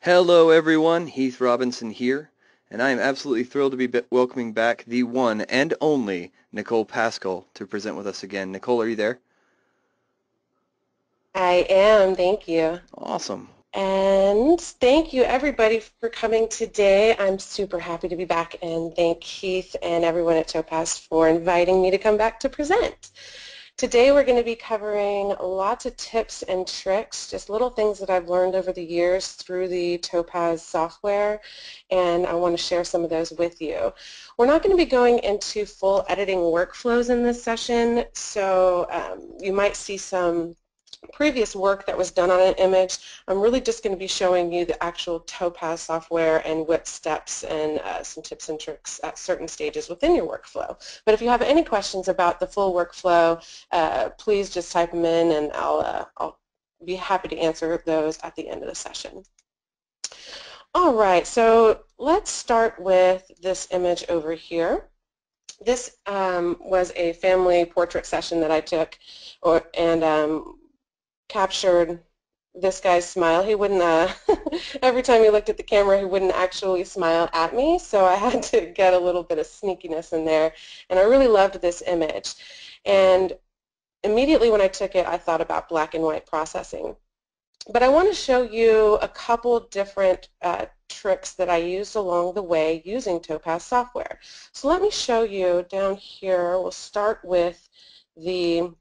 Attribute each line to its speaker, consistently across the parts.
Speaker 1: Hello everyone, Heath Robinson here, and I am absolutely thrilled to be welcoming back the one and only Nichole Paschal to present with us again. Nichole, are you there?
Speaker 2: I am, thank you.
Speaker 1: Awesome.
Speaker 2: And thank you everybody for coming today. I'm super happy to be back and thank Keith and everyone at Topaz for inviting me to come back to present. Today we're going to be covering lots of tips and tricks, just little things that I've learned over the years through the Topaz software, and I want to share some of those with you. We're not going to be going into full editing workflows in this session, so you might see some previous work that was done on an image. I'm really just going to be showing you the actual Topaz software and what steps and some tips and tricks at certain stages within your workflow. But if you have any questions about the full workflow, please just type them in and I'll be happy to answer those at the end of the session. All right, so let's start with this image over here. This was a family portrait session that I took and captured this guy's smile. He wouldn't, every time he looked at the camera, he wouldn't actually smile at me, so I had to get a little bit of sneakiness in there, and I really loved this image. And immediately when I took it, I thought about black and white processing. But I want to show you a couple different tricks that I used along the way using Topaz software. So let me show you down here. We'll start with the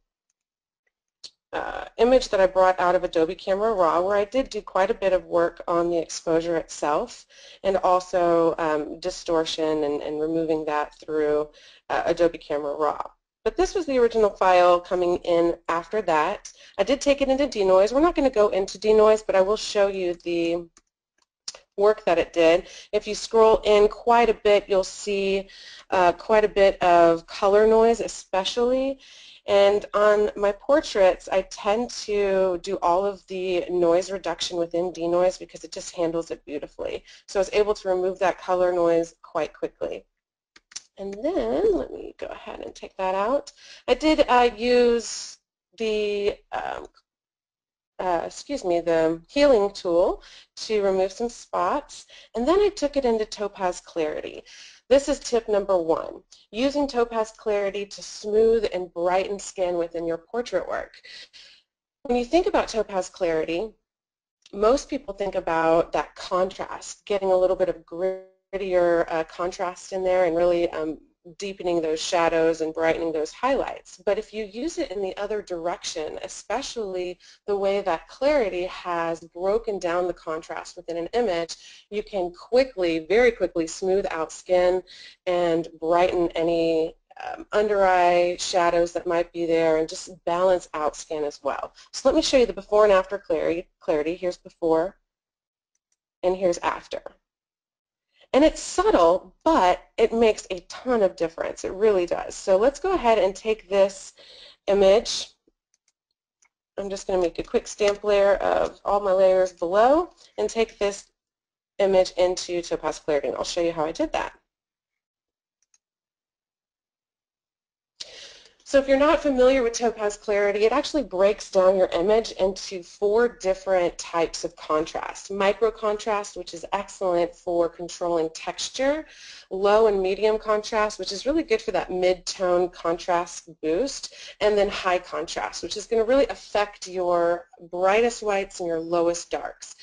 Speaker 2: image that I brought out of Adobe Camera Raw, where I did do quite a bit of work on the exposure itself and also distortion and removing that through Adobe Camera Raw. But this was the original file coming in after that. I did take it into denoise. We're not going to go into denoise, but I will show you the work that it did. If you scroll in quite a bit, you'll see quite a bit of color noise especially. And on my portraits, I tend to do all of the noise reduction within denoise because it just handles it beautifully. So I was able to remove that color noise quite quickly. And then, let me go ahead and take that out. I did use the the healing tool to remove some spots, and then I took it into Topaz Clarity. This is tip number one, using Topaz Clarity to smooth and brighten skin within your portrait work. When you think about Topaz Clarity, most people think about that contrast, getting a little bit of grittier contrast in there and really deepening those shadows and brightening those highlights. But if you use it in the other direction, especially the way that Clarity has broken down the contrast within an image, you can quickly, very quickly smooth out skin and brighten any under eye shadows that might be there and just balance out skin as well. So let me show you the before and after Clarity. Here's before and here's after. And it's subtle, but it makes a ton of difference. It really does. So let's go ahead and take this image. I'm just going to make a quick stamp layer of all my layers below and take this image into Topaz Clarity, and I'll show you how I did that. So if you're not familiar with Topaz Clarity, it actually breaks down your image into 4 different types of contrast. Micro contrast, which is excellent for controlling texture. Low and medium contrast, which is really good for that mid-tone contrast boost. And then high contrast, which is going to really affect your brightest whites and your lowest darks.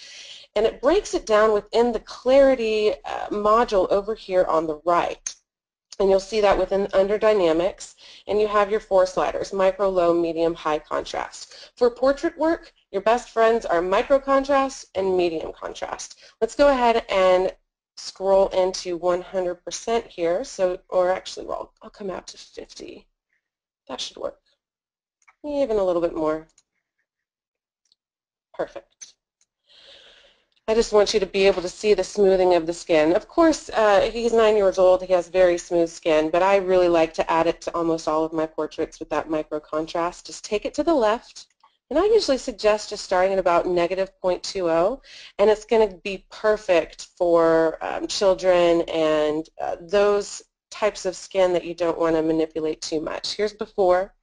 Speaker 2: And it breaks it down within the Clarity module over here on the right. And you'll see that within under Dynamics, and you have your 4 sliders, micro, low, medium, high contrast. For portrait work, your best friends are micro contrast and medium contrast. Let's go ahead and scroll into 100% here, or actually, well, I'll come out to 50. That should work. Even a little bit more. Perfect. I just want you to be able to see the smoothing of the skin. Of course, he's 9 years old. He has very smooth skin, but I really like to add it to almost all of my portraits with that micro contrast. Just take it to the left, and I usually suggest just starting at about -0.20, and it's going to be perfect for children and those types of skin that you don't want to manipulate too much. Here's before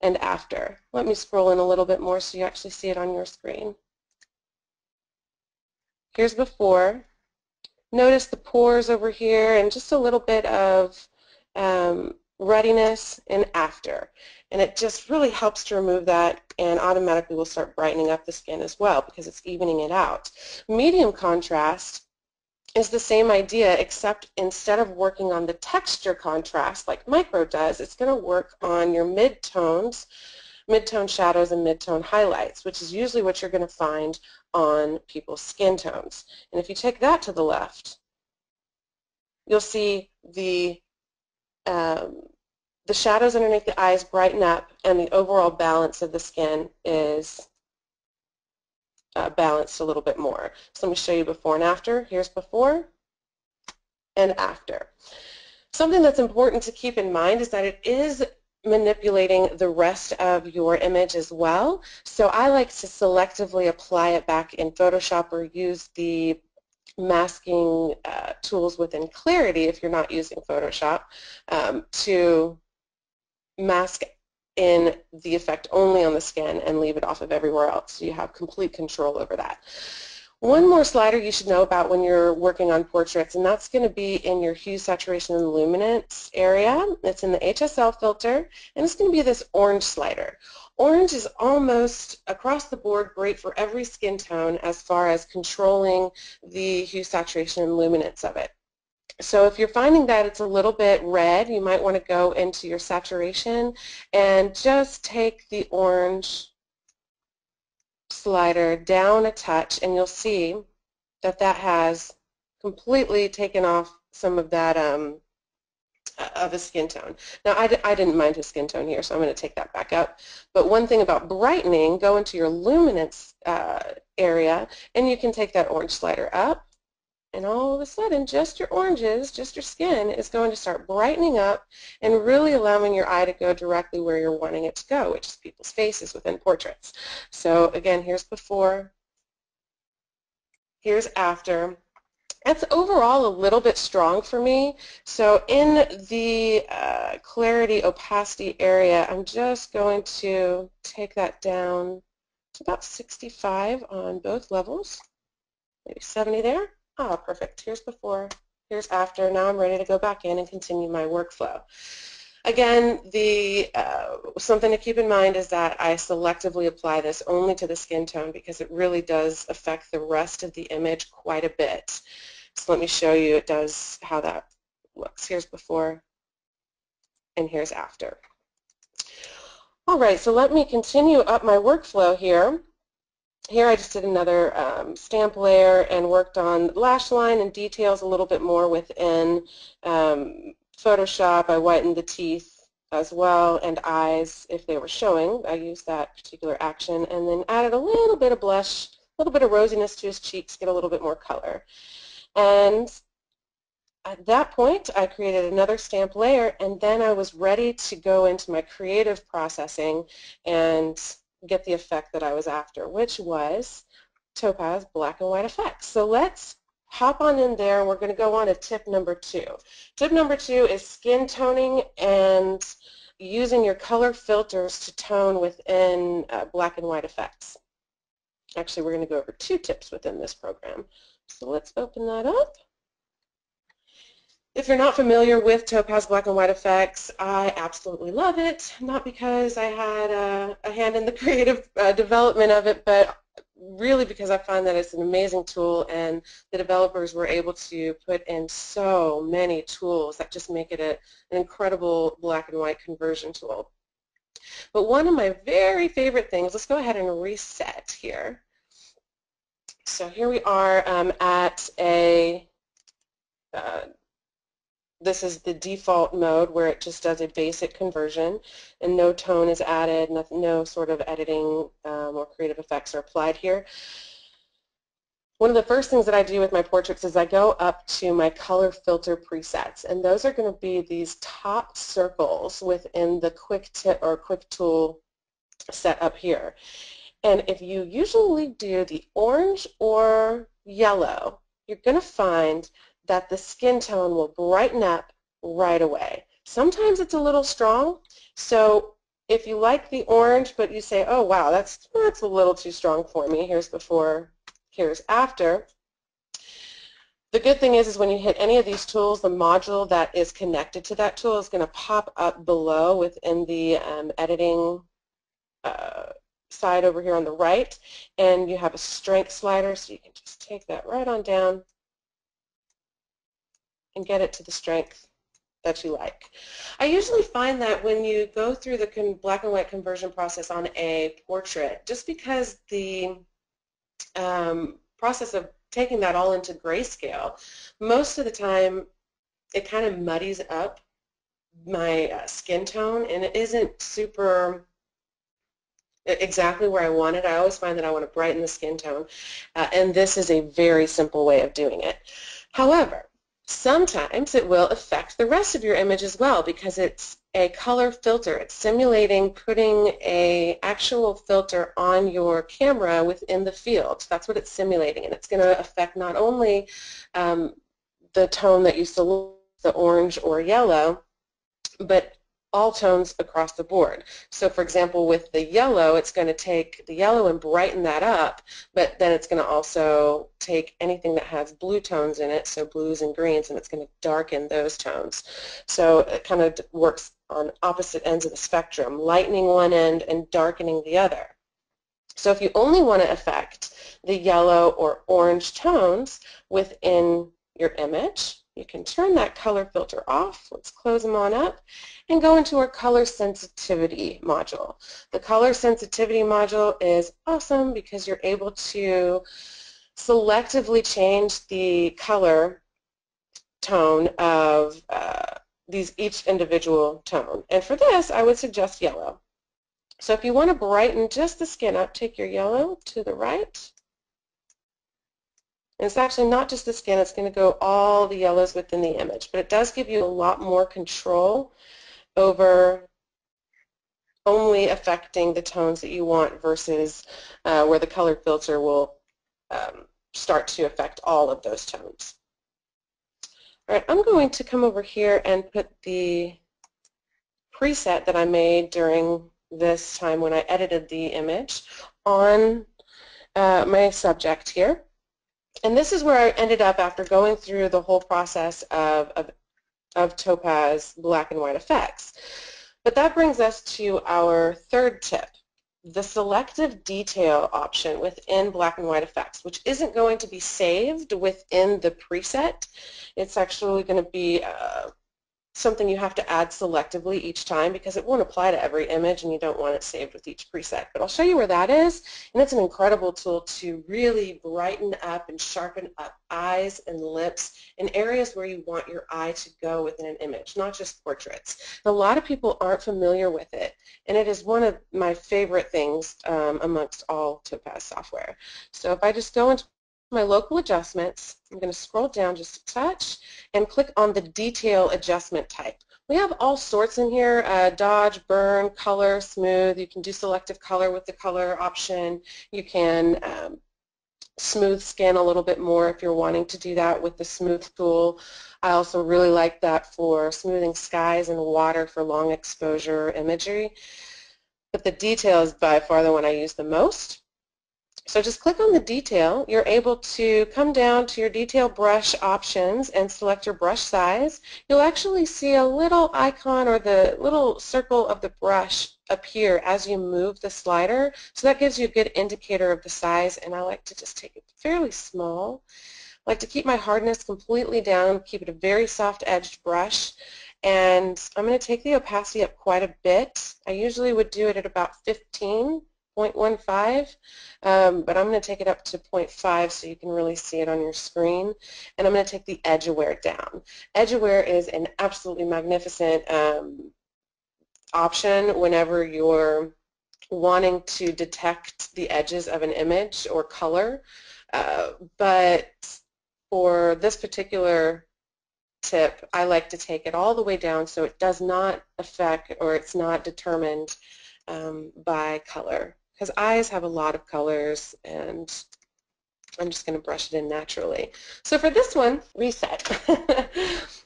Speaker 2: and after. Let me scroll in a little bit more so you actually see it on your screen. Here's before. Notice the pores over here and just a little bit of ruddiness and after. And it just really helps to remove that, and automatically will start brightening up the skin as well because it's evening it out. Medium contrast is the same idea, except instead of working on the texture contrast like micro does, it's going to work on your midtones, midtone shadows and midtone highlights, which is usually what you're going to find on people's skin tones. And if you take that to the left, you'll see the shadows underneath the eyes brighten up, and the overall balance of the skin is balanced a little bit more. So let me show you before and after. Here's before and after. Something that's important to keep in mind is that it is manipulating the rest of your image as well. So I like to selectively apply it back in Photoshop or use the masking tools within Clarity, if you're not using Photoshop, to mask in the effect only on the skin and leave it off of everywhere else. So you have complete control over that. One more slider you should know about when you're working on portraits, and that's going to be in your hue, saturation, and luminance area. It's in the HSL filter, and it's going to be this orange slider. Orange is almost across the board great for every skin tone as far as controlling the hue, saturation, and luminance of it. So if you're finding that it's a little bit red, you might want to go into your saturation and just take the orange slider down a touch, and you'll see that that has completely taken off some of that of a skin tone. Now I didn't mind his skin tone here, so I'm going to take that back up. But one thing about brightening, go into your luminance area, and you can take that orange slider up, and all of a sudden just your oranges, just your skin is going to start brightening up and really allowing your eye to go directly where you're wanting it to go, which is people's faces within portraits. So again, here's before, here's after. That's overall a little bit strong for me. So in the clarity opacity area, I'm just going to take that down to about 65 on both levels, maybe 70 there. Ah, perfect. Here's before, here's after. Now I'm ready to go back in and continue my workflow. Again, something to keep in mind is that I selectively apply this only to the skin tone because it really does affect the rest of the image quite a bit. So let me show you how that looks. Here's before and here's after. All right, so let me continue up my workflow here. Here I just did another stamp layer and worked on lash line and details a little bit more within Photoshop. I whitened the teeth as well and eyes if they were showing. I used that particular action and then added a little bit of blush, a little bit of rosiness to his cheeks, get a little bit more color. And at that point, I created another stamp layer, and then I was ready to go into my creative processing and get the effect that I was after, which was Topaz Black and White Effects. So let's hop on in there, and we're going to go on to tip number 2. Tip number 2 is skin toning and using your color filters to tone within Black and White Effects. Actually, we're going to go over 2 tips within this program. So let's open that up. If you're not familiar with Topaz Black and White Effects, I absolutely love it, not because I had a hand in the creative development of it, but really because I find that it's an amazing tool, and the developers were able to put in so many tools that just make it an incredible black and white conversion tool. But one of my very favorite things, let's go ahead and reset here. So here we are at a this is the default mode where it just does a basic conversion and no tone is added, no sort of editing or creative effects are applied here. One of the first things that I do with my portraits is I go up to my color filter presets, and those are going to be these top circles within the quick tip or quick tool set up here. And if you usually do the orange or yellow, you're going to find that the skin tone will brighten up right away. Sometimes it's a little strong, so if you like the orange but you say, oh wow, that's a little too strong for me, here's before, here's after, The good thing is when you hit any of these tools, the module that is connected to that tool is going to pop up below within the editing side over here on the right, and you have a strength slider, so you can just take that right on down and get it to the strength that you like. I usually find that when you go through the black and white conversion process on a portrait, just because the process of taking that all into grayscale, most of the time it kind of muddies up my skin tone, and it isn't super exactly where I want it. I always find that I want to brighten the skin tone, and this is a very simple way of doing it. However, sometimes it will affect the rest of your image as well because it's a color filter. It's simulating putting an actual filter on your camera within the field. That's what it's simulating, and it's going to affect not only the tone that you select, the orange or yellow, but all tones across the board. So for example, with the yellow, it's going to take the yellow and brighten that up, but then it's going to also take anything that has blue tones in it, so blues and greens, and it's going to darken those tones. So it kind of works on opposite ends of the spectrum, lightening one end and darkening the other. So if you only want to affect the yellow or orange tones within your image, you can turn that color filter off. Let's close them on up and go into our color sensitivity module. The color sensitivity module is awesome because you're able to selectively change the color tone of each individual tone. And for this, I would suggest yellow. So if you want to brighten just the skin up, take your yellow to the right. And it's actually not just the skin, it's going to go all the yellows within the image, but it does give you a lot more control over only affecting the tones that you want versus where the color filter will start to affect all of those tones. All right, I'm going to come over here and put the preset that I made during this time when I edited the image on my subject here. And this is where I ended up after going through the whole process of Topaz black and white effects. But that brings us to our third tip, the selective detail option within black and white effects, which isn't going to be saved within the preset. It's actually going to be something you have to add selectively each time because it won't apply to every image and you don't want it saved with each preset. But I'll show you where that is, and it's an incredible tool to really brighten up and sharpen up eyes and lips in areas where you want your eye to go within an image, not just portraits. A lot of people aren't familiar with it, and it is one of my favorite things amongst all Topaz software. So if I just go into my local adjustments, I'm going to scroll down just a touch and click on the detail adjustment type. We have all sorts in here, dodge, burn, color, smooth. You can do selective color with the color option. You can smooth skin a little bit more if you're wanting to do that with the smooth tool. I also really like that for smoothing skies and water for long exposure imagery. But the detail is by far the one I use the most. So just click on the detail. You're able to come down to your detail brush options and select your brush size. You'll actually see a little icon or the little circle of the brush appear as you move the slider. So that gives you a good indicator of the size, and I like to just take it fairly small. I like to keep my hardness completely down, keep it a very soft-edged brush, and I'm going to take the opacity up quite a bit. I usually would do it at about 15. 0.15, but I'm going to take it up to 0.5 so you can really see it on your screen, and I'm going to take the edge aware down. Edge aware is an absolutely magnificent option whenever you're wanting to detect the edges of an image or color, but for this particular tip, I like to take it all the way down so it does not affect or it's not determined by color, because eyes have a lot of colors, and I'm just going to brush it in naturally. So for this one, reset.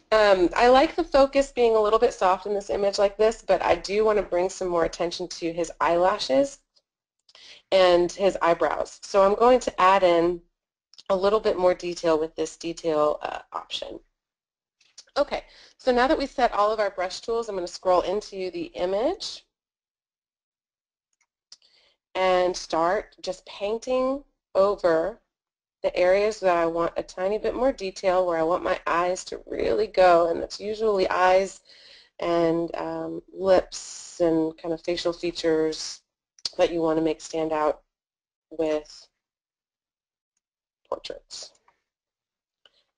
Speaker 2: I like the focus being a little bit soft in this image like this, but I do want to bring some more attention to his eyelashes and his eyebrows. So I'm going to add in a little bit more detail with this detail option. Okay, so now that we set all of our brush tools, I'm going to scroll into the image and start just painting over the areas that I want a tiny bit more detail, where I want my eyes to really go, and that's usually eyes and lips and kind of facial features that you want to make stand out with portraits.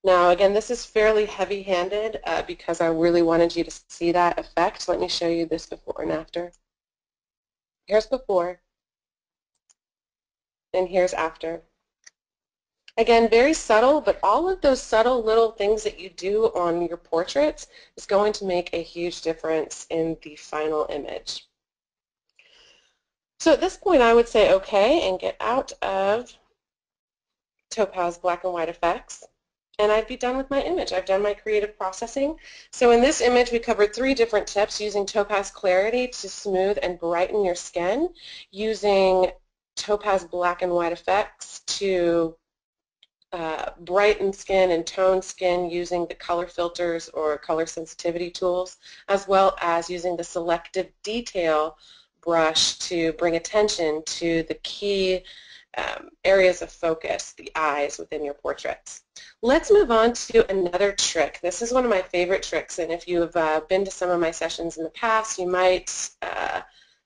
Speaker 2: Now again, this is fairly heavy-handed because I really wanted you to see that effect. Let me show you this before and after. Here's before, and here's after. Again, very subtle, but all of those subtle little things that you do on your portraits is going to make a huge difference in the final image. So at this point, I would say okay and get out of Topaz Black and White Effects, and I'd be done with my image. I've done my creative processing. So in this image, we covered 3 different tips: using Topaz Clarity to smooth and brighten your skin, using Topaz Black and White Effects to brighten skin and tone skin using the color filters or color sensitivity tools, as well as using the selective detail brush to bring attention to the key areas of focus, the eyes within your portraits. Let's move on to another trick. This is one of my favorite tricks, and if you have been to some of my sessions in the past, you might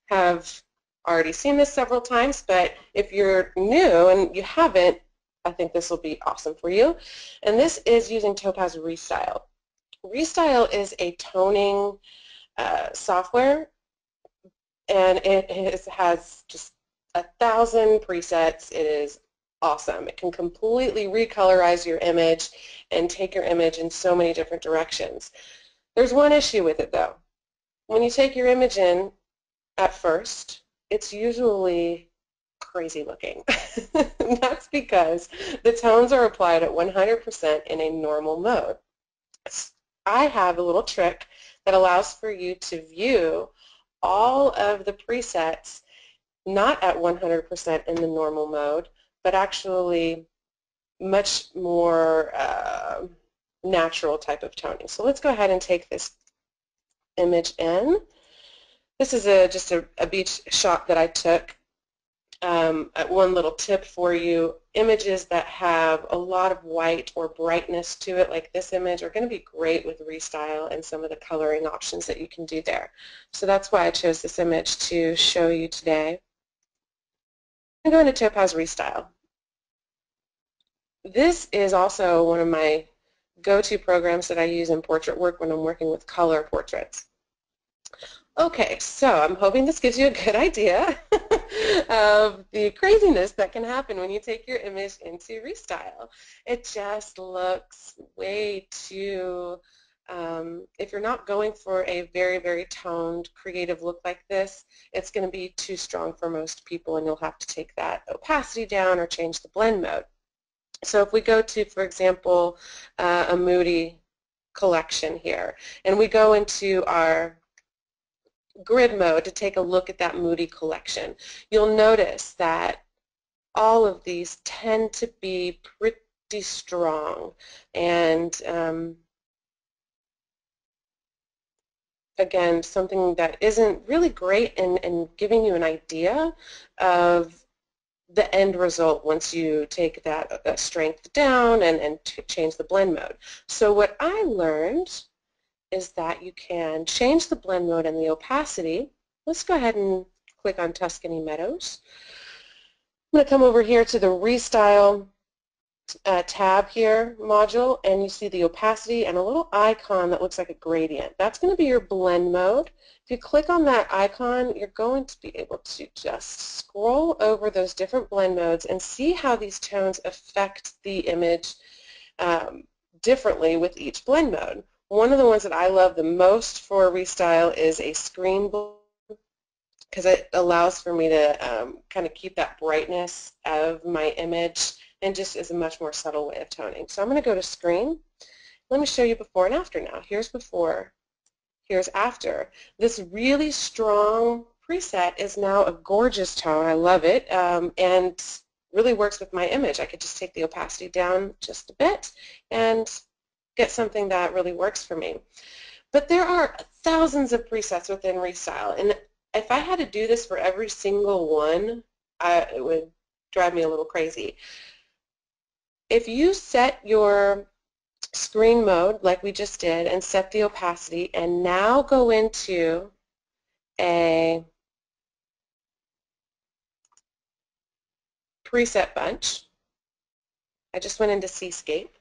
Speaker 2: have already seen this several times, but if you're new and you haven't, I think this will be awesome for you. And this is using Topaz ReStyle. ReStyle is a toning software, and it has just 1,000 presets. It is awesome. It can completely recolorize your image and take your image in so many different directions. There's one issue with it, though. When you take your image in at first, it's usually crazy looking. That's because the tones are applied at 100% in a normal mode. I have a little trick that allows for you to view all of the presets not at 100% in the normal mode, but actually much more natural type of toning. So let's go ahead and take this image in. This is just a beach shot that I took. One little tip for you: images that have a lot of white or brightness to it, like this image, are going to be great with ReStyle and some of the coloring options that you can do there. So that's why I chose this image to show you today. I'm going to Topaz ReStyle. This is also one of my go-to programs that I use in portrait work when I'm working with color portraits. Okay, so I'm hoping this gives you a good idea of the craziness that can happen when you take your image into ReStyle. It just looks way too, if you're not going for a very, very toned, creative look like this, it's going to be too strong for most people, and you'll have to take that opacity down or change the blend mode. So if we go to, for example, a moody collection here, and we go into our grid mode to take a look at that moody collection, you'll notice that all of these tend to be pretty strong, and again, something that isn't really great in giving you an idea of the end result once you take that strength down and change the blend mode. So what I learned is that you can change the blend mode and the opacity. Let's go ahead and click on Tuscany Meadows. I'm going to come over here to the ReStyle tab here, module, and you see the opacity and a little icon that looks like a gradient. That's going to be your blend mode. If you click on that icon, you're going to be able to just scroll over those different blend modes and see how these tones affect the image differently with each blend mode. One of the ones that I love the most for ReStyle is a screen blend, because it allows for me to kind of keep that brightness of my image, and just is a much more subtle way of toning. So I'm going to go to screen. Let me show you before and after now. Here's before, here's after. This really strong preset is now a gorgeous tone. I love it. And really works with my image. I could just take the opacity down just a bit and get something that really works for me. But there are thousands of presets within ReStyle, and if I had to do this for every single one, it would drive me a little crazy. If you set your screen mode like we just did and set the opacity and now go into a preset bunch, I just went into Seascape.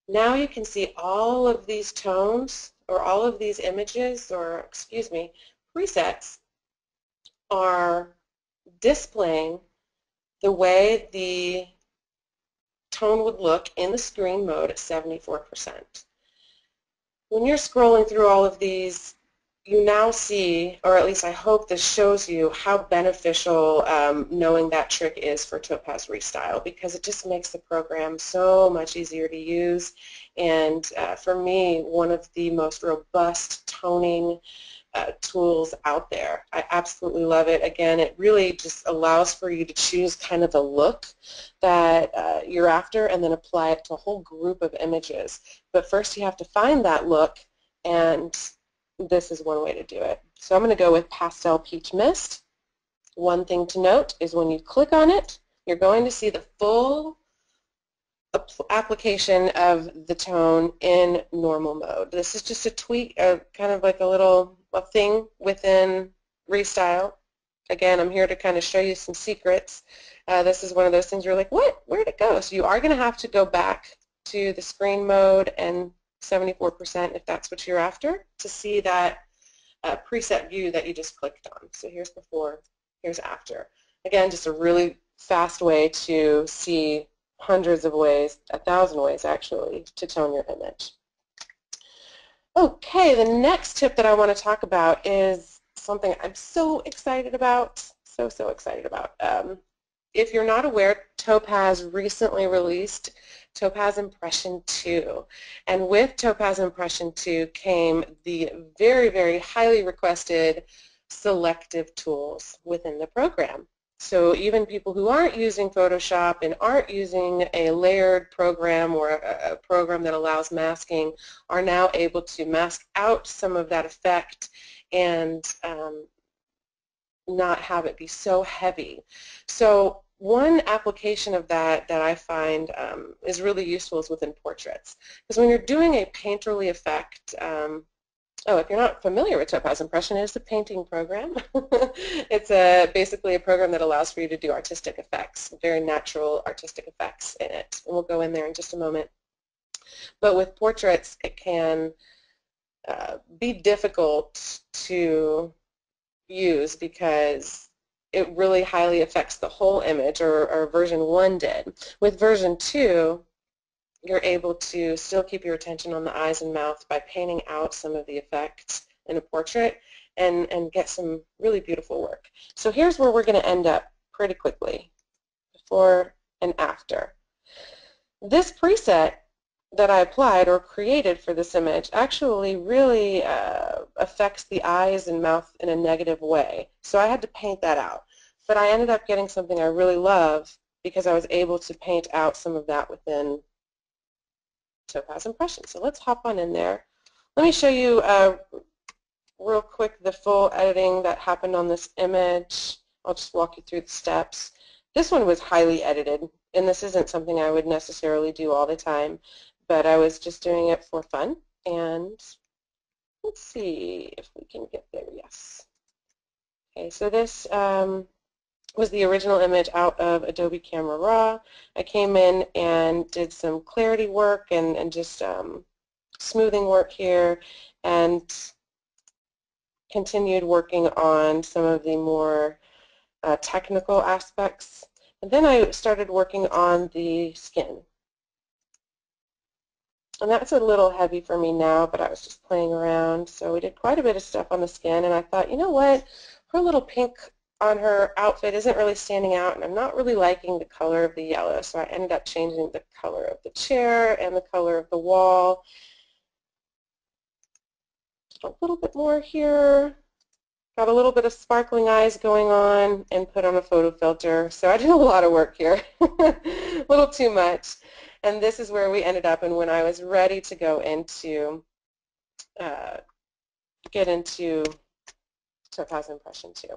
Speaker 2: Now you can see all of these tones or all of these images or, excuse me, presets are displaying the way the tone would look in the screen mode at 74%. When you're scrolling through all of these, you now see, or at least I hope this shows you how beneficial knowing that trick is for Topaz ReStyle, because it just makes the program so much easier to use, and for me, one of the most robust toning tools out there. I absolutely love it. Again, it really just allows for you to choose kind of the look that you're after and then apply it to a whole group of images. But first you have to find that look, and this is one way to do it. So I'm going to go with Pastel Peach Mist. One thing to note is when you click on it, you're going to see the full application of the tone in normal mode. This is just a tweak, kind of like a little thing within ReStyle. Again, I'm here to kind of show you some secrets. This is one of those things you're like, what? Where'd it go? So you are going to have to go back to the screen mode and 74% if that's what you're after to see that preset view that you just clicked on. So here's before, here's after. Again, just a really fast way to see hundreds of ways, 1,000 ways actually, to tone your image. Okay, the next tip that I want to talk about is something I'm so excited about, so excited about. If you're not aware, Topaz recently released Topaz Impression 2. And with Topaz Impression 2 came the very highly requested selective tools within the program. So even people who aren't using Photoshop and aren't using a layered program or a program that allows masking are now able to mask out some of that effect and not have it be so heavy. So one application of that I find is really useful is within portraits. Because when you're doing a painterly effect, if you're not familiar with Topaz Impression, it's a painting program. It's basically a program that allows for you to do artistic effects, very natural artistic effects in it. And we'll go in there in just a moment. But with portraits, it can be difficult to use because it really highly affects the whole image, or version 1 did. With version 2, you're able to still keep your attention on the eyes and mouth by painting out some of the effects in a portrait and get some really beautiful work. So here's where we're going to end up pretty quickly, before and after. This preset that I applied or created for this image actually really affects the eyes and mouth in a negative way. So I had to paint that out. But I ended up getting something I really love because I was able to paint out some of that within Topaz Impression. So let's hop on in there. Let me show you real quick the full editing that happened on this image. I'll just walk you through the steps. This one was highly edited, and this isn't something I would necessarily do all the time, but I was just doing it for fun. And let's see if we can get there. Yes. Okay, so this was the original image out of Adobe Camera Raw. I came in and did some clarity work and just smoothing work here, and continued working on some of the more technical aspects. And then I started working on the skin. And that's a little heavy for me now, but I was just playing around. So we did quite a bit of stuff on the skin, and I thought, you know what, her little pink on her outfit isn't really standing out, and I'm not really liking the color of the yellow. So I ended up changing the color of the chair and the color of the wall. A little bit more here. got a little bit of sparkling eyes going on, and put on a photo filter. So I did a lot of work here, a little too much. And this is where we ended up. And when I was ready to go into, get into Topaz Impression 2.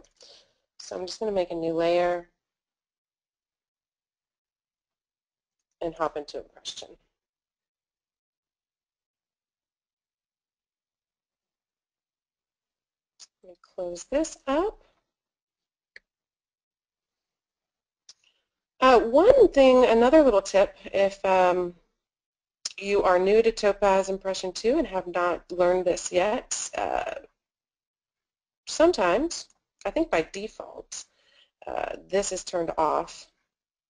Speaker 2: So I'm just going to make a new layer and hop into Impression. Let me close this up. One thing, another little tip, if you are new to Topaz Impression 2 and have not learned this yet, sometimes, I think by default, this is turned off,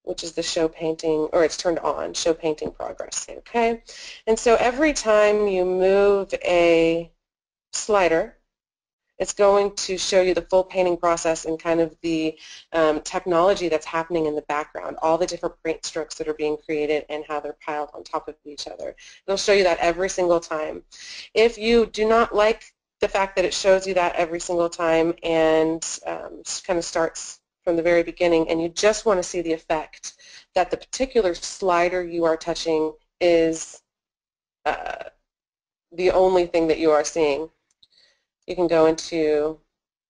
Speaker 2: which is the show painting, or it's turned on, show painting progress, okay? And so every time you move a slider, it's going to show you the full painting process and kind of the technology that's happening in the background, all the different paint strokes that are being created and how they're piled on top of each other. It'll show you that every single time. If you do not like the fact that it shows you that every single time and kind of starts from the very beginning, and you just want to see the effect that the particular slider you are touching is the only thing that you are seeing, you can go into,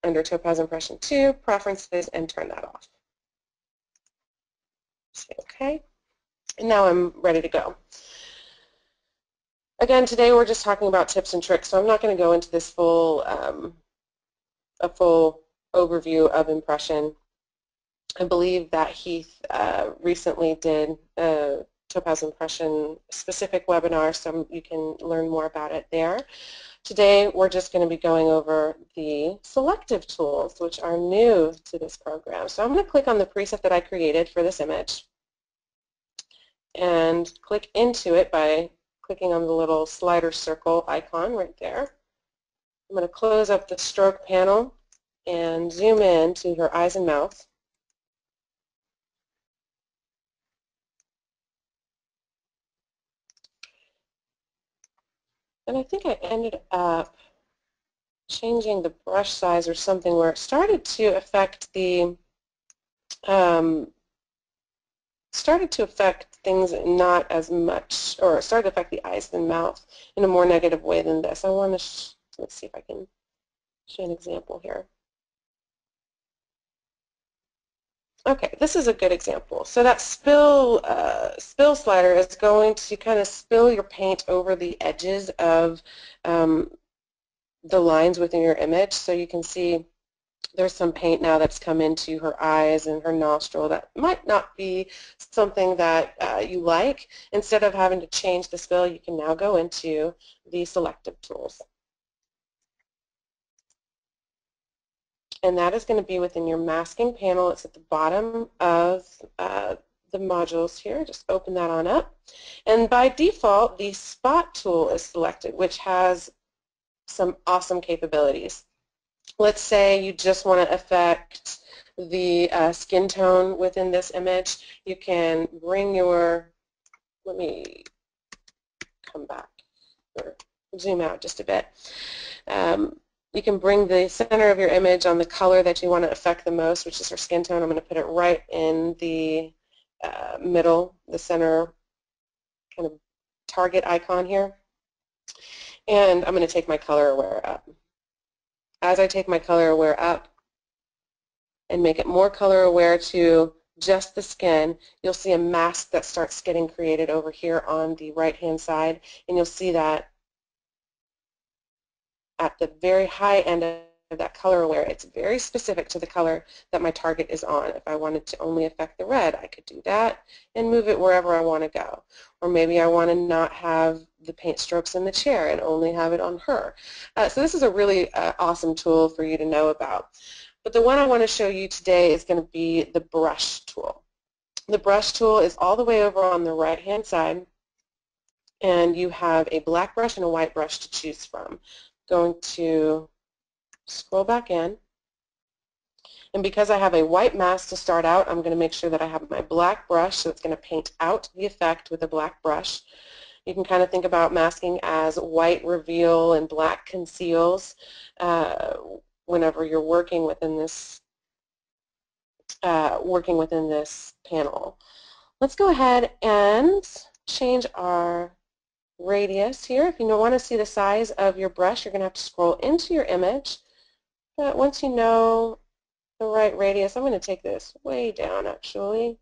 Speaker 2: under Topaz Impression 2, Preferences, and turn that off. Say OK. And now I'm ready to go. Again, today we're just talking about tips and tricks, so I'm not going to go into this full, a full overview of impression. I believe that Heath recently did a Topaz Impression specific webinar, so you can learn more about it there. Today we're just going to be going over the selective tools, which are new to this program. So I'm going to click on the preset that I created for this image and click into it by clicking on the little slider circle icon right there. I'm going to close up the stroke panel and zoom in to her eyes and mouth. And I think I ended up changing the brush size or something where it started to affect the things not as much, or it started to affect the eyes and mouth in a more negative way than this. I want to, let's see if I can show an example here. Okay, this is a good example. So that spill slider is going to kind of spill your paint over the edges of the lines within your image. So you can see there's some paint now that's come into her eyes and her nostril that might not be something that you like. Instead of having to change the spill, you can now go into the selective tools. And that is going to be within your masking panel. It's at the bottom of the modules here. Just open that on up. And by default, the spot tool is selected, which has some awesome capabilities. Let's say you just want to affect the skin tone within this image. You can bring your, let me come back or zoom out just a bit. You can bring the center of your image on the color that you want to affect the most, which is her skin tone. I'm going to put it right in the middle, the center kind of target icon here. And I'm going to take my color aware up. As I take my color aware up and make it more color aware to just the skin, you'll see a mask that starts getting created over here on the right-hand side, and you'll see that at the very high end of that color aware, it's very specific to the color that my target is on. If I wanted to only affect the red, I could do that and move it wherever I want to go. Or maybe I want to not have the paint strokes in the chair and only have it on her. So this is a really awesome tool for you to know about. But the one I want to show you today is going to be the brush tool. The brush tool is all the way over on the right-hand side, and you have a black brush and a white brush to choose from. Going to scroll back in, and because I have a white mask to start out, I'm going to make sure that I have my black brush, so it's going to paint out the effect with a black brush. You can kind of think about masking as white reveal and black conceals. whenever you're working within this panel. Let's go ahead and change our radius here. If you want to see the size of your brush, you're going to have to scroll into your image. But once you know the right radius, I'm going to take this way down actually.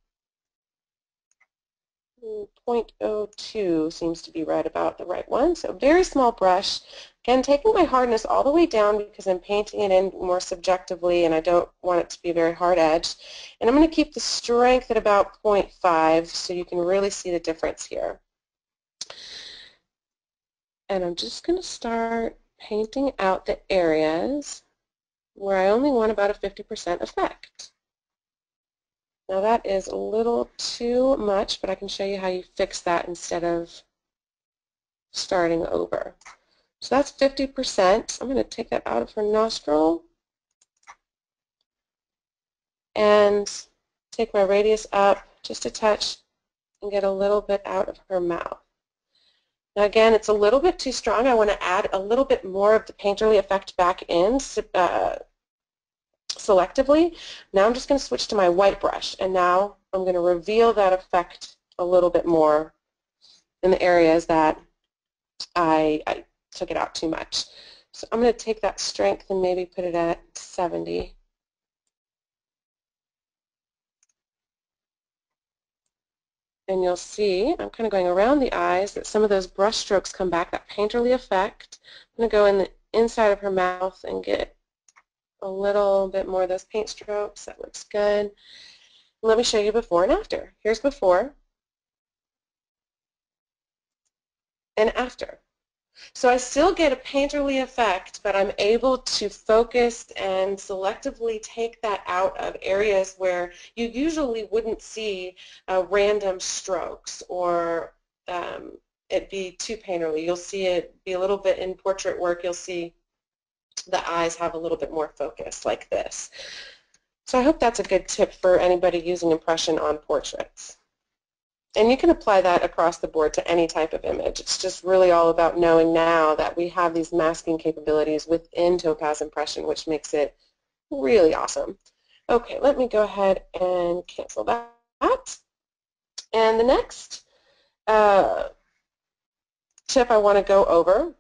Speaker 2: 0.02 seems to be right about the right one. So very small brush. Again, taking my hardness all the way down because I'm painting it in more subjectively and I don't want it to be a very hard edge. And I'm going to keep the strength at about 0.5 so you can really see the difference here. And I'm just going to start painting out the areas where I only want about a 50% effect. Now that is a little too much, but I can show you how you fix that instead of starting over. So that's 50%. I'm going to take that out of her nostril and take my radius up just a touch and get a little bit out of her mouth. Now again, it's a little bit too strong. I want to add a little bit more of the painterly effect back in selectively. Now I'm just going to switch to my white brush, and now I'm going to reveal that effect a little bit more in the areas that I took it out too much. So I'm going to take that strength and maybe put it at 70. And you'll see, I'm kind of going around the eyes, that some of those brush strokes come back, that painterly effect. I'm going to go in the inside of her mouth and get a little bit more of those paint strokes. That looks good. Let me show you before and after. Here's before and after. So I still get a painterly effect, but I'm able to focus and selectively take that out of areas where you usually wouldn't see random strokes or it be too painterly. You'll see it be a little bit in portrait work. You'll see the eyes have a little bit more focus like this. So I hope that's a good tip for anybody using impression on portraits. And you can apply that across the board to any type of image. It's just really all about knowing now that we have these masking capabilities within Topaz Impression, which makes it really awesome. Okay, let me go ahead and cancel that. And the next tip I want to go over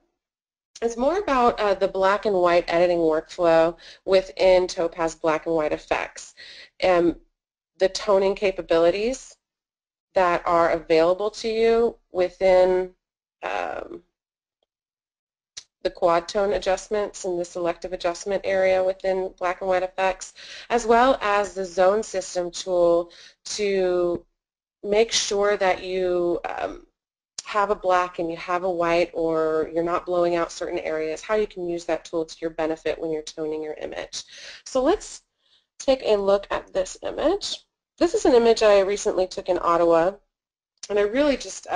Speaker 2: is more about the black and white editing workflow within Topaz Black and White Effects. The toning capabilities that are available to you within the quad tone adjustments and the selective adjustment area within Black and White Effects, as well as the zone system tool to make sure that you have a black and you have a white, or you're not blowing out certain areas, how you can use that tool to your benefit when you're toning your image. So let's take a look at this image. This is an image I recently took in Ottawa, and I really just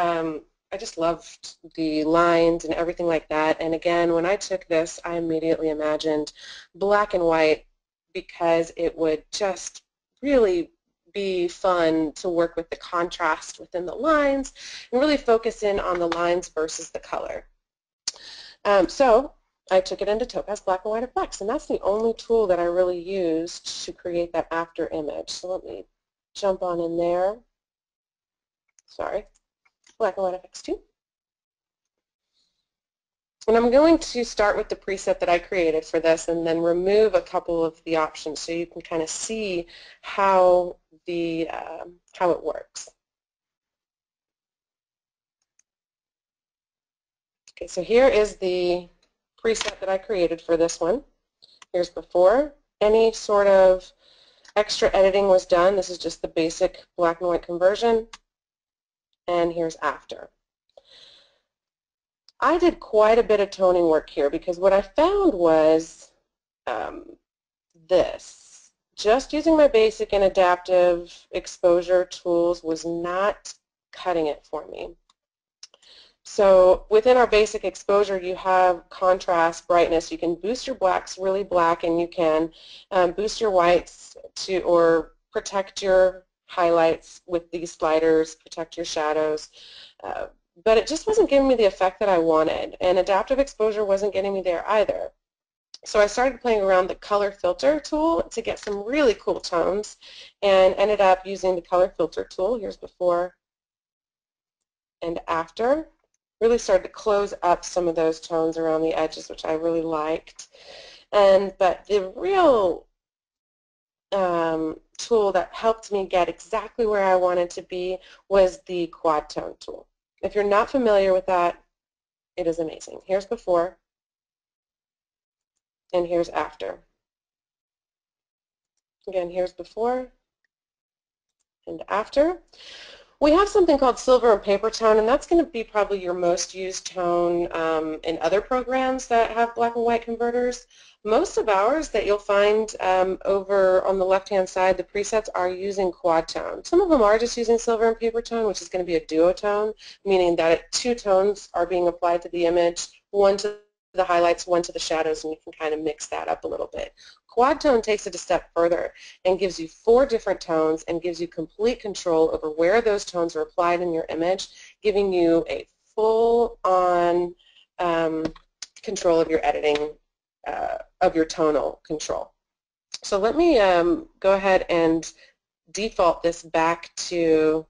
Speaker 2: loved the lines and everything like that. And again, when I took this, I immediately imagined black and white because it would just really be fun to work with the contrast within the lines and really focus in on the lines versus the color. So I took it into Topaz Black and White Effects, and that's the only tool that I really used to create that after image. So let me jump on in there. Sorry, Black and White Effects 2. And I'm going to start with the preset that I created for this and then remove a couple of the options so you can kind of see how it works. Okay, so here is the preset that I created for this one. Here's before. Any sort of extra editing was done. This is just the basic black and white conversion. And here's after. I did quite a bit of toning work here because what I found was this. Just using my basic and adaptive exposure tools was not cutting it for me. So within our basic exposure, you have contrast, brightness. You can boost your blacks really black, and you can boost your whites or protect your highlights with these sliders, protect your shadows. But it just wasn't giving me the effect that I wanted, and adaptive exposure wasn't getting me there either. So I started playing around the color filter tool to get some really cool tones and ended up using the color filter tool. Here's before and after. Really started to close up some of those tones around the edges, which I really liked. But the real tool that helped me get exactly where I wanted to be was the quad tone tool. If you're not familiar with that, it is amazing. Here's before and here's after. Again, here's before and after. We have something called silver and paper tone, and that's going to be probably your most used tone in other programs that have black and white converters. Most of ours that you'll find over on the left-hand side, the presets are using quad tone. Some of them are just using silver and paper tone, which is going to be a duotone, meaning that two tones are being applied to the image, one to the highlights, one to the shadows, and you can kind of mix that up a little bit. Quad tone takes it a step further and gives you 4 different tones and gives you complete control over where those tones are applied in your image, giving you a full-on control of your editing, of your tonal control. So let me go ahead and default this back to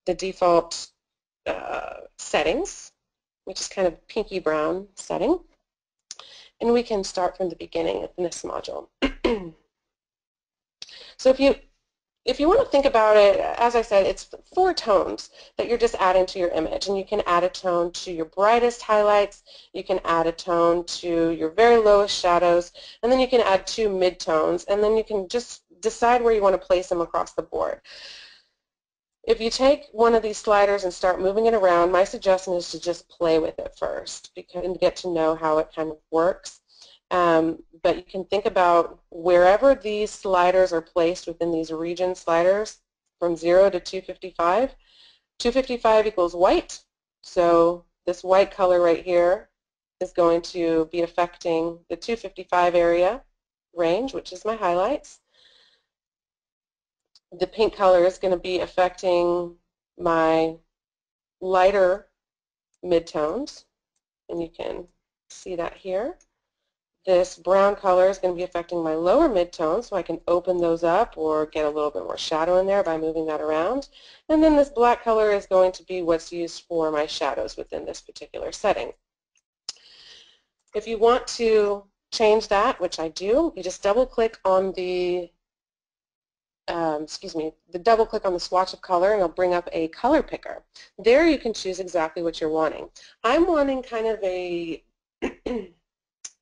Speaker 2: the default settings, which is kind of pinky brown setting. And we can start from the beginning in this module. So if you want to think about it, as I said, it's 4 tones that you're just adding to your image. And you can add a tone to your brightest highlights, you can add a tone to your very lowest shadows, and then you can add 2 midtones, and then you can just decide where you want to place them across the board. If you take one of these sliders and start moving it around, my suggestion is to just play with it first and get to know how it kind of works. But you can think about wherever these sliders are placed within these region sliders from 0 to 255. 255 equals white, so this white color right here is going to be affecting the 255 area range, which is my highlights. The pink color is going to be affecting my lighter midtones, and you can see that here. This brown color is going to be affecting my lower midtones, so I can open those up or get a little bit more shadow in there by moving that around. And then this black color is going to be what's used for my shadows within this particular setting. If you want to change that, which I do, you just double-click on the double-click on the swatch of color, and it'll bring up a color picker. There you can choose exactly what you're wanting. I'm wanting kind of a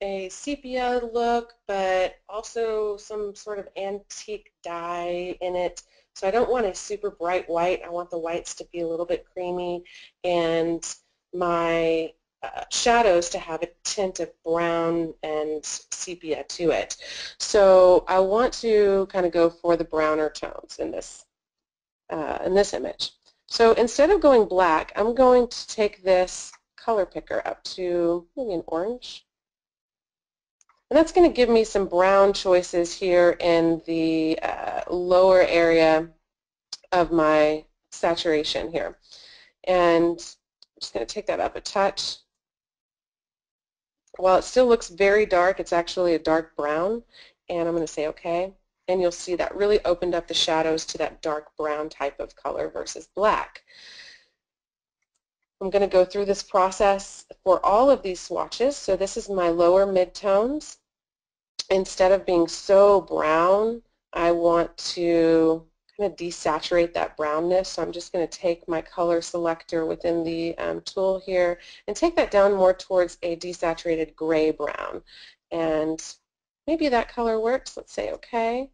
Speaker 2: a sepia look, but also some sort of antique dye in it. So I don't want a super bright white. I want the whites to be a little bit creamy, and my shadows to have a tint of brown and sepia to it. So I want to kind of go for the browner tones in this image. So instead of going black, I'm going to take this color picker up to maybe an orange. And that's going to give me some brown choices here in the lower area of my saturation here. And I'm just going to take that up a touch. While it still looks very dark, it's actually a dark brown. And I'm going to say OK. And you'll see that really opened up the shadows to that dark brown type of color versus black. I'm going to go through this process for all of these swatches. So this is my lower midtones. Instead of being so brown, I want to kind of desaturate that brownness. So I'm just going to take my color selector within the tool here and take that down more towards a desaturated gray brown. And maybe that color works. Let's say OK.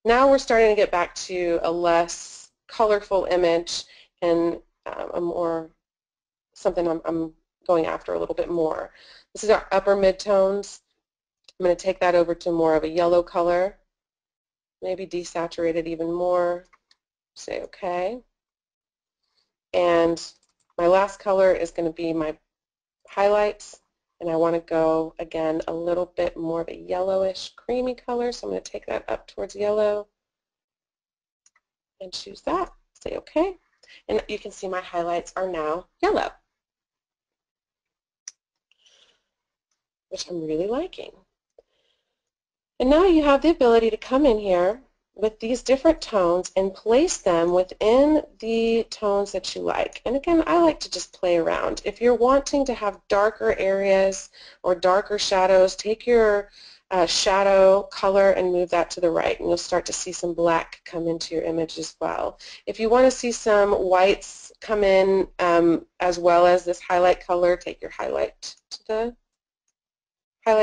Speaker 2: Now we're starting to get back to a less colorful image and a more something I'm going after a little bit more. This is our upper midtones. I'm going to take that over to more of a yellow color, maybe desaturate it even more, say OK. And my last color is going to be my highlights, and I want to go, again, a little bit more of a yellowish, creamy color, so I'm going to take that up towards yellow and choose that, say OK. And you can see my highlights are now yellow. which I'm really liking. And now you have the ability to come in here with these different tones and place them within the tones that you like. And again, I like to just play around. If you're wanting to have darker areas or darker shadows, take your shadow color and move that to the right, and you'll start to see some black come into your image as well. If you want to see some whites come in as well as this highlight color, take your highlight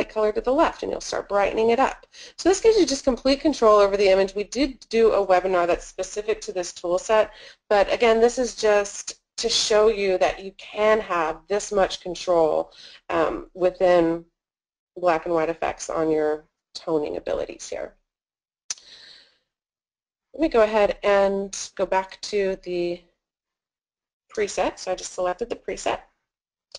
Speaker 2: color to the left, and you'll start brightening it up. So this gives you just complete control over the image. We did do a webinar that's specific to this tool set, but again, this is just to show you that you can have this much control within black and white effects on your toning abilities here. Let me go ahead and go back to the preset. So I just selected the preset.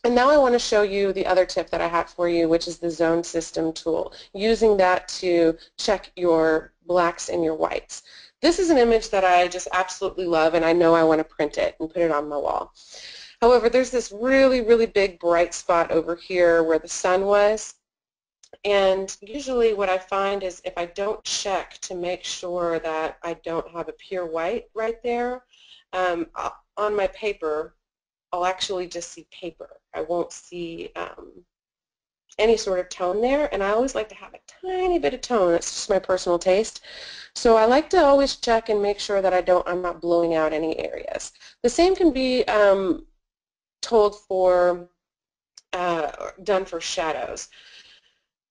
Speaker 2: And now I want to show you the other tip that I have for you, which is the zone system tool, using that to check your blacks and your whites. This is an image that I just absolutely love, and I know I want to print it and put it on my wall. However, there's this really, really big bright spot over here where the sun was, and usually what I find is if I don't check to make sure that I don't have a pure white right there, on my paper, I'll actually just see paper. I won't see any sort of tone there, and I always like to have a tiny bit of tone. That's just my personal taste. So I like to always check and make sure that I'm not blowing out any areas. The same can be told for done for shadows.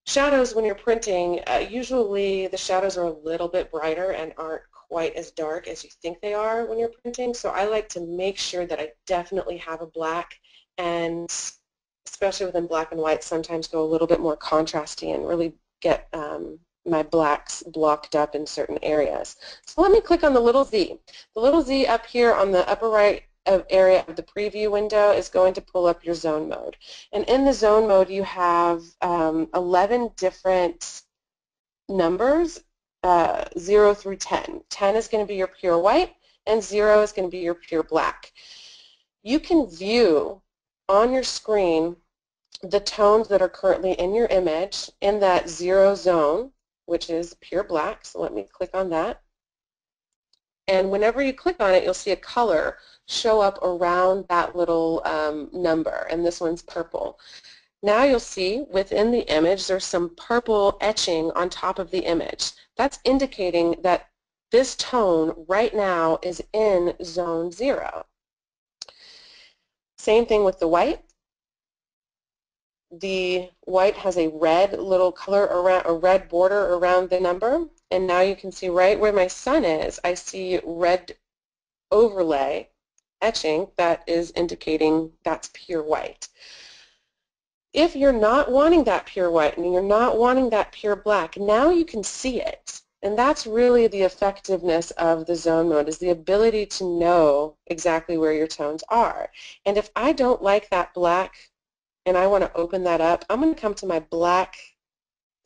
Speaker 2: Shadows, when you're printing, usually the shadows are a little bit brighter and aren't quite as dark as you think they are when you're printing. So I like to make sure that I definitely have a black, and especially within black and white, sometimes go a little bit more contrasty and really get my blacks blocked up in certain areas. So let me click on the little Z. The little Z up here on the upper right area of the preview window is going to pull up your zone mode. And in the zone mode you have 11 different numbers, 0 through 10. 10 is going to be your pure white, and 0 is going to be your pure black. You can view on your screen the tones that are currently in your image in that 0 zone, which is pure black. So let me click on that. And whenever you click on it, you'll see a color show up around that little number, and this one's purple. Now you'll see within the image there's some purple etching on top of the image. That's indicating that this tone right now is in zone 0. Same thing with the white. The white has a red little color around, a red border around the number, and now you can see right where my sun is, I see red overlay etching that is indicating that's pure white. If you're not wanting that pure white and you're not wanting that pure black, now you can see it. And that's really the effectiveness of the zone mode, is the ability to know exactly where your tones are. And if I don't like that black and I want to open that up, I'm going to come to my black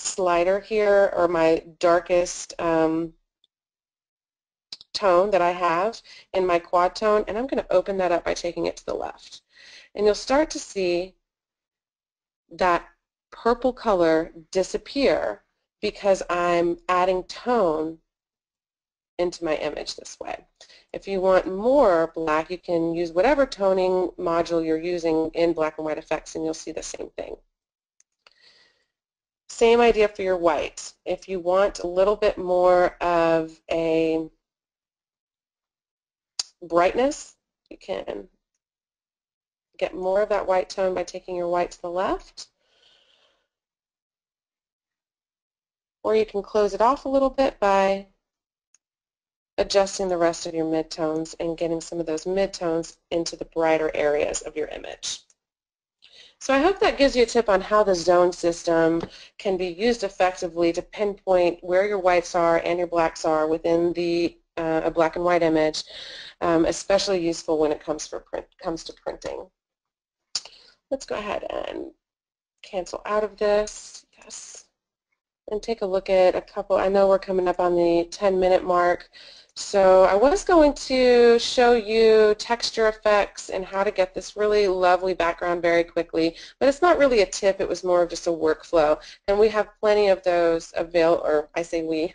Speaker 2: slider here, or my darkest tone that I have in my quad tone, and I'm going to open that up by taking it to the left. And you'll start to see that purple color disappear because I'm adding tone into my image this way. If you want more black, you can use whatever toning module you're using in black and white effects, and you'll see the same thing. Same idea for your white. If you want a little bit more of a brightness, you can get more of that white tone by taking your white to the left. Or you can close it off a little bit by adjusting the rest of your midtones and getting some of those midtones into the brighter areas of your image. So I hope that gives you a tip on how the zone system can be used effectively to pinpoint where your whites are and your blacks are within a black and white image, especially useful when it comes to printing. Let's go ahead and cancel out of this. Yes. And take a look at a couple. I know we're coming up on the 10-minute mark. So I was going to show you texture effects and how to get this really lovely background very quickly, but it's not really a tip, it was more of just a workflow. And we have plenty of those available, or I say we,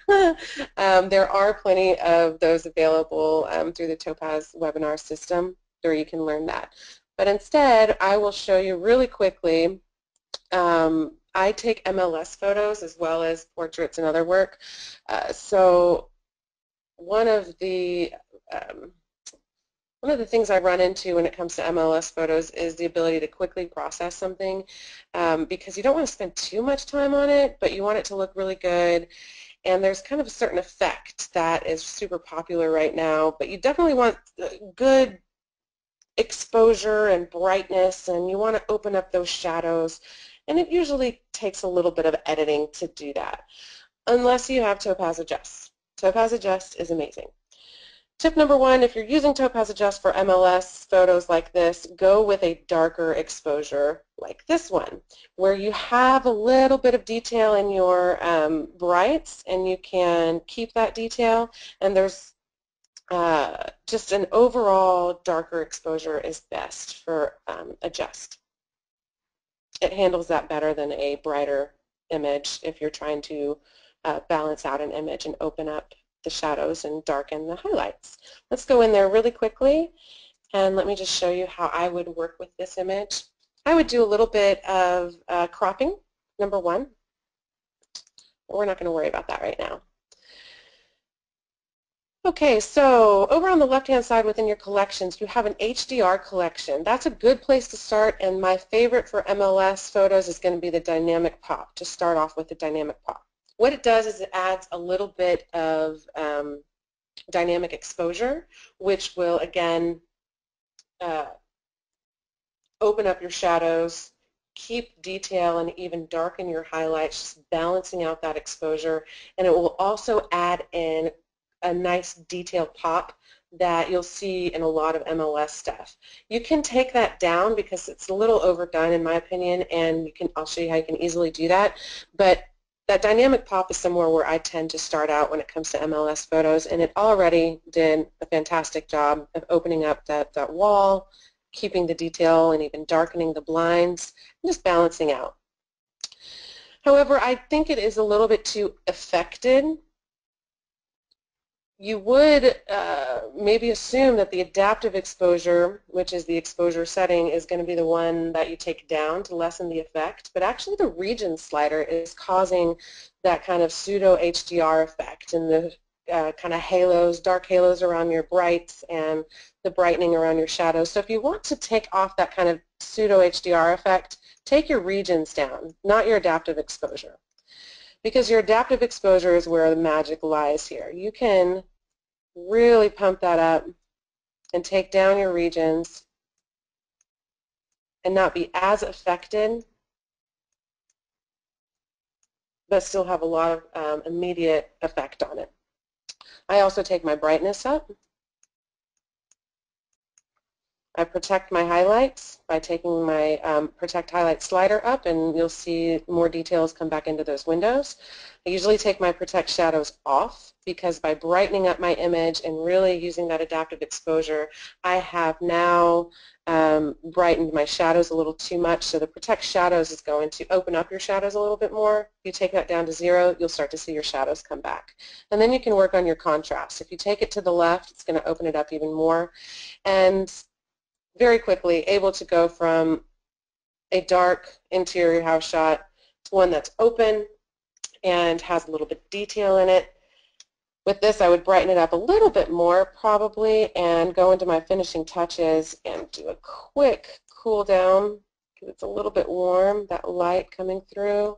Speaker 2: there are plenty of those available through the Topaz webinar system where you can learn that. But instead, I will show you really quickly. I take MLS photos as well as portraits and other work. So one of the things I run into when it comes to MLS photos is the ability to quickly process something because you don't want to spend too much time on it, but you want it to look really good. And there's kind of a certain effect that is super popular right now, but you definitely want good exposure and brightness, and you want to open up those shadows. And it usually takes a little bit of editing to do that, unless you have Topaz Adjust. Topaz Adjust is amazing. Tip number one, if you're using Topaz Adjust for MLS photos like this, go with a darker exposure like this one, where you have a little bit of detail in your brights, and you can keep that detail, and there's just an overall darker exposure is best for Adjust. It handles that better than a brighter image if you're trying to balance out an image and open up the shadows and darken the highlights. Let's go in there really quickly, and let me just show you how I would work with this image. I would do a little bit of cropping, number one. We're not going to worry about that right now. Okay, so over on the left-hand side within your collections, you have an HDR collection. That's a good place to start, and my favorite for MLS photos is going to be the dynamic pop, to start off with the dynamic pop. What it does is it adds a little bit of dynamic exposure, which will, again, open up your shadows, keep detail, and even darken your highlights, just balancing out that exposure. And it will also add in a nice detailed pop that you'll see in a lot of MLS stuff. You can take that down because it's a little overdone in my opinion, and I'll show you how you can easily do that. But that dynamic pop is somewhere where I tend to start out when it comes to MLS photos, and it already did a fantastic job of opening up that wall, keeping the detail, and even darkening the blinds, and just balancing out. However, I think it is a little bit too affected. You would maybe assume that the adaptive exposure, which is the exposure setting, is going to be the one that you take down to lessen the effect, but actually the region slider is causing that kind of pseudo HDR effect and the kind of halos, dark halos around your brights and the brightening around your shadows. So if you want to take off that kind of pseudo HDR effect, take your regions down, not your adaptive exposure. Because your adaptive exposure is where the magic lies here. You can really pump that up and take down your regions and not be as affected, but still have a lot of immediate effect on it. I also take my brightness up. I protect my highlights by taking my Protect Highlight slider up, and you'll see more details come back into those windows. I usually take my Protect Shadows off because by brightening up my image and really using that adaptive exposure, I have now brightened my shadows a little too much. So the Protect Shadows is going to open up your shadows a little bit more. If you take that down to 0, you'll start to see your shadows come back. And then you can work on your contrast. If you take it to the left, it's going to open it up even more. And very quickly able to go from a dark interior house shot to one that's open and has a little bit of detail in it. With this, I would brighten it up a little bit more probably and go into my finishing touches and do a quick cool down because it's a little bit warm, that light coming through.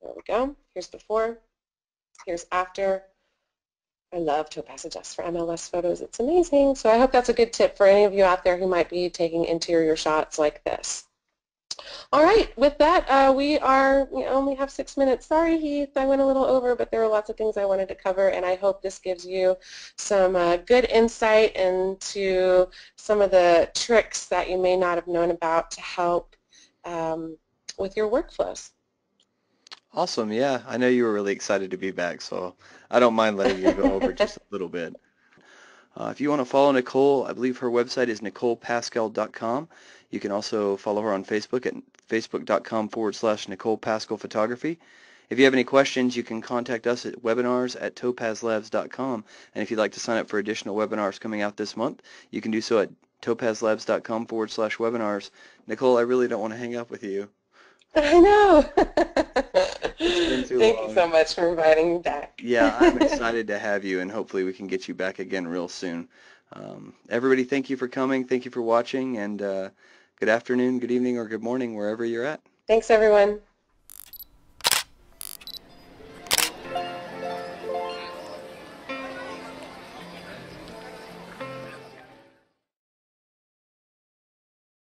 Speaker 2: There we go. Here's before, here's after. I love Topaz Adjust for MLS photos. It's amazing. So I hope that's a good tip for any of you out there who might be taking interior shots like this. All right, with that, we only have 6 minutes. Sorry, Heath, I went a little over, but there were lots of things I wanted to cover, and I hope this gives you some good insight into some of the tricks that you may not have known about to help with your workflows.
Speaker 1: Awesome. Yeah, I know you were really excited to be back, so I don't mind letting you go over just a little bit. If you want to follow Nichole, I believe her website is NicholePaschal.com. You can also follow her on Facebook at facebook.com/Nichole Paschal Photography. If you have any questions, you can contact us at webinars@topazlabs.com. And if you'd like to sign up for additional webinars coming out this month, you can do so at topazlabs.com/webinars. Nichole, I really don't want to hang up with you.
Speaker 2: I know.
Speaker 1: It's been too
Speaker 2: Thank you
Speaker 1: long.
Speaker 2: so much for inviting me back.
Speaker 1: Yeah, I'm excited to have you, and hopefully we can get you back again real soon. Everybody, thank you for coming. Thank you for watching, and good afternoon, good evening, or good morning, wherever you're at.
Speaker 2: Thanks, everyone.